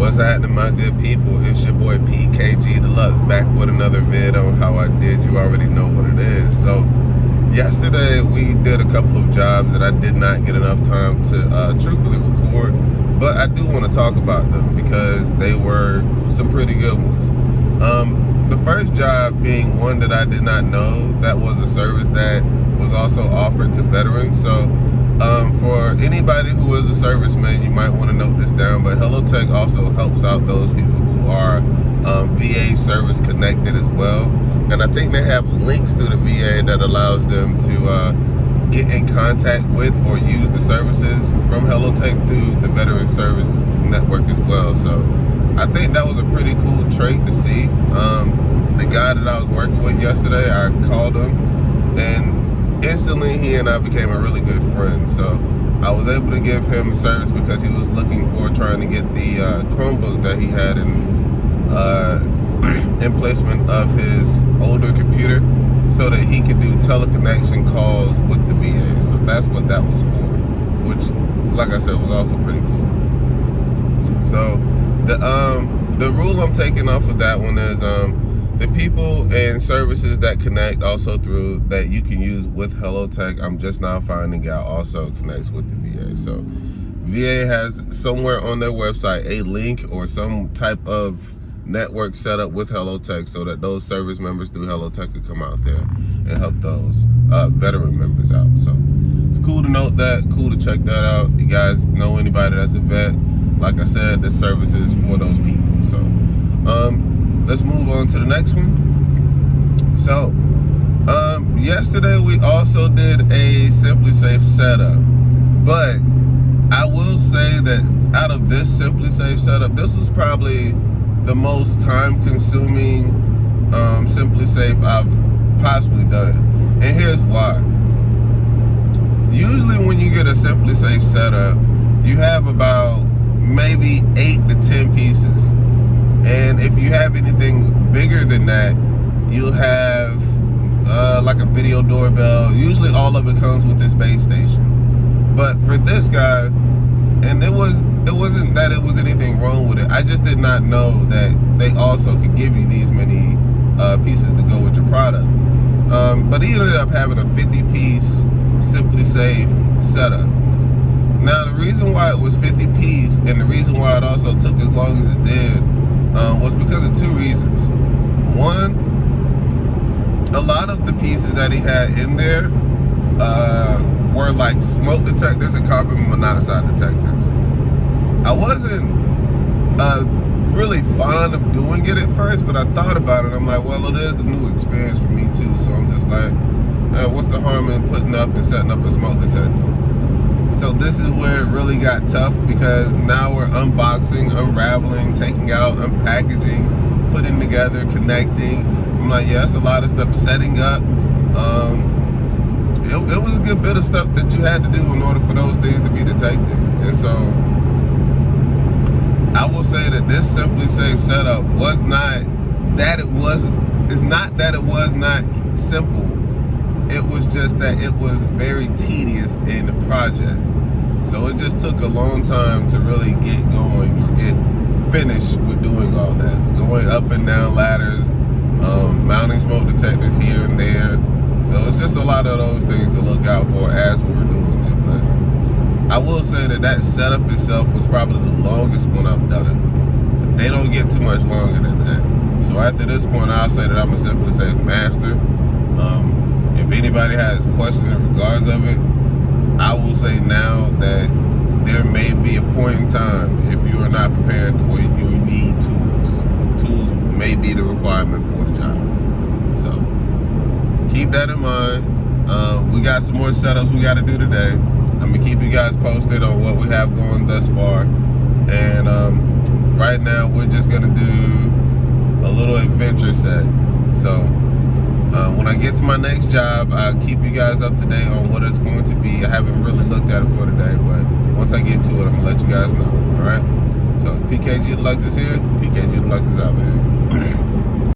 What's happening, my good people? It's your boy PKG Deluxe back with another vid on how I did. You already know what it is. So yesterday we did a couple of jobs that I did not get enough time to truthfully record, but I do want to talk about them because they were some pretty good ones. The first job being one that I did not know that was a service that was also offered to veterans. So for anybody who is a serviceman, you might want to note this down, but HelloTech also helps out those people who are VA service connected as well. And I think they have links through the VA that allows them to get in contact with or use the services from HelloTech through the Veteran Service Network as well. So I think that was a pretty cool trait to see. The guy that I was working with yesterday, I called him, and instantly he and I became a really good friend. So I was able to give him a service because he was looking for trying to get the Chromebook that he had in placement of his older computer so that he could do teleconnection calls with the VA. So that's what that was for, which, like I said, was also pretty cool. So the rule I'm taking off of that one is the people and services that connect also through that you can use with HelloTech, I'm just now finding out also connects with the VA. So VA has somewhere on their website a link or some type of network set up with HelloTech so that those service members through HelloTech could come out there and help those veteran members out. So it's cool to note that, cool to check that out. You guys know anybody that's a vet, like I said, the service is for those people. So let's move on to the next one. So yesterday we also did a simplisafe setup, but I will say that out of this simplisafe setup, this was probably the most time-consuming simplisafe I've possibly done, and here's why. Usually when you get a simplisafe setup, you have about maybe 8 to 10 pieces, and if you have anything bigger than that, you'll have like a video doorbell. Usually all of it comes with this base station, but for this guy, and it wasn't that it was anything wrong with it, I just did not know that they also could give you these many pieces to go with your product. But he ended up having a 50-piece simplisafe setup. Now the reason why it was 50 piece and the reason why it also took as long as it did was because of two reasons. One, a lot of the pieces that he had in there were like smoke detectors and carbon monoxide detectors. I wasn't really fond of doing it at first, but I thought about it. I'm like, well, it is a new experience for me too, so I'm just like, what's the harm in putting up and setting up a smoke detector? So this is where it really got tough, because now we're unboxing, unraveling, taking out, unpackaging, putting together, connecting. I'm like, yeah, that's a lot of stuff. Setting up. It was a good bit of stuff that you had to do in order for those things to be detected. And so I will say that this simplisafe setup was not that it was, it's not that it was not simple. It was just that it was very tedious in the project. So it just took a long time to really get going or get finished with doing all that. Going up and down ladders, mounting smoke detectors here and there. So it's just a lot of those things to look out for as we were doing it. But I will say that that setup itself was probably the longest one I've done. They don't get too much longer than that. So after this point, I'll say that I'm a simplisafe master. If anybody has questions in regards of it, I will say now that there may be a point in time if you are not prepared where you need tools. Tools may be the requirement for the job. So keep that in mind. We got some more setups we got to do today. I'm gonna keep you guys posted on what we have going thus far. And right now we're just gonna do a little adventure set. So when I get to my next job, I'll keep you guys up to date on what it's going to be. I haven't really looked at it for today, but once I get to it, I'm gonna let you guys know. All right. So PKG Deluxe is here. PKG Deluxe is out here.